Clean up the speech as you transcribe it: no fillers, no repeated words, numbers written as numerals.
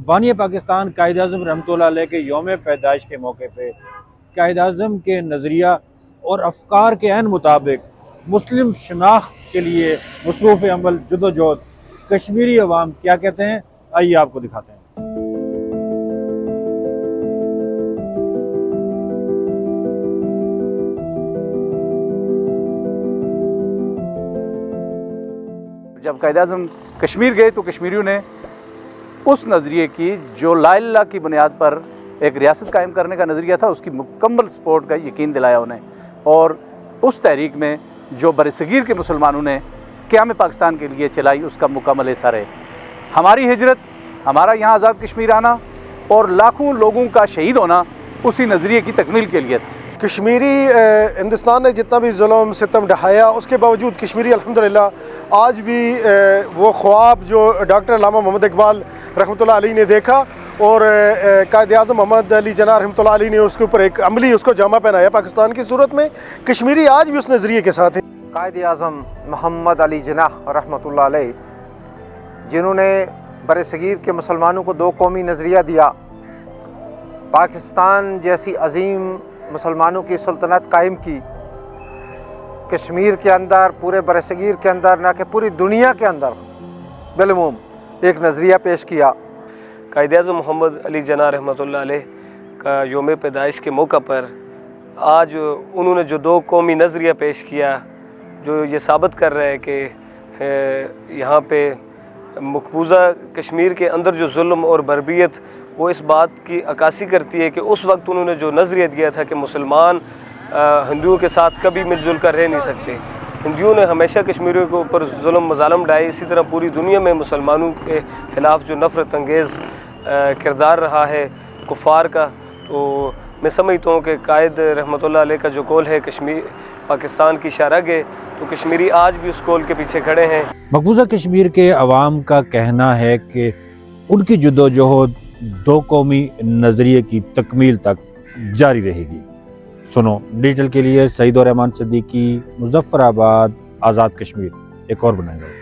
बानी पाकिस्तान कायद-ए-आज़म रहमतुल्लाह अलैह के यौम पैदाइश के मौके पे कायद-ए-आज़म के नज़रिया और अफकार के ऐन मुताबिक मुस्लिम शनाख्त के लिए मसरूफ़ अमल जदोजहद कश्मीरी अवाम क्या कहते हैं, आइए आपको दिखाते हैं। जब कायद-ए-आज़म कश्मीर गए तो कश्मीरियों ने उस नज़रिए की जो ला इलाहा इल्लल्लाह की बुनियाद पर एक रियासत कायम करने का नज़रिया था, उसकी मुकम्मल सपोर्ट का यकीन दिलाया उन्हें। और उस तहरीक में जो बरसगीर के मुसलमानों ने क़याम पाकिस्तान के लिए चलाई, उसका मुकम्मल हिस्सा रहे। हमारी हिजरत, हमारा यहाँ आज़ाद कश्मीर आना और लाखों लोगों का शहीद होना उसी नज़रिए की तकमील के लिए था। कश्मीरी हिंदुस्तान ने जितना भी जुल्म सितम ढहाया, उसके बावजूद कश्मीरी अल्हम्दुलिल्लाह आज भी वो ख्वाब जो डॉक्टर अल्लामा मोहम्मद इकबाल रहमतुल्लाह अलैह ने देखा और कायद-ए-आज़म मोहम्मद अली जिन्नाह रहमतुल्लाह अलैह ने उसके ऊपर एक अमली उसको जामा पहनाया पाकिस्तान की सूरत में, कश्मीरी आज भी उस नज़रिए के साथ है। कायद-ए-आज़म मोहम्मद अली जिन्नाह रहमतुल्लाह अलैह, जिन्होंने बरसगीर के मुसलमानों को दो कौमी नज़रिया दिया, पाकिस्तान जैसी अजीम मुसलमानों की सल्तनत कायम की, कश्मीर के अंदर, पूरे बरसगीर के अंदर, ना कि पूरी दुनिया के अंदर बिलूम एक नज़रिया पेश किया। कायद-ए-आज़म मोहम्मद अली जिन्नाह रहमतुल्लाह अलैह का यौम पैदाइश के मौका पर आज उन्होंने जो दो कौमी नज़रिया पेश किया, जो ये साबित कर रहा है कि यहाँ पे मकबूजा कश्मीर के अंदर जो जुल्म और बर्बियत, वो इस बात की अक्कासी करती है कि उस वक्त उन्होंने जो नज़रिया दिया था कि मुसलमान हिंदुओं के साथ कभी मिलजुल कर रह नहीं सकते। हिंदुओं ने हमेशा कश्मीरियों के ऊपर जुल्म मज़ालम ढाए, इसी तरह पूरी दुनिया में मुसलमानों के ख़िलाफ़ जो नफ़रत अंगेज़ किरदार रहा है कुफ़ार का, तो मैं समझता हूँ कि कायद रहमतुल्लाह अलैह का जो कौल है कश्मीर पाकिस्तान की शाहराह, तो कश्मीरी आज भी उस कौल के पीछे खड़े हैं। मकबूजा कश्मीर के अवाम का कहना है कि उनकी जद्दोजहद दो कौमी नज़रिए की तकमील तक जारी रहेगी। सुनो डिजिटल के लिए सईद और रहमान सिद्दीकी, मुज़फ्फराबाद, आज़ाद कश्मीर। एक और बनाएगा।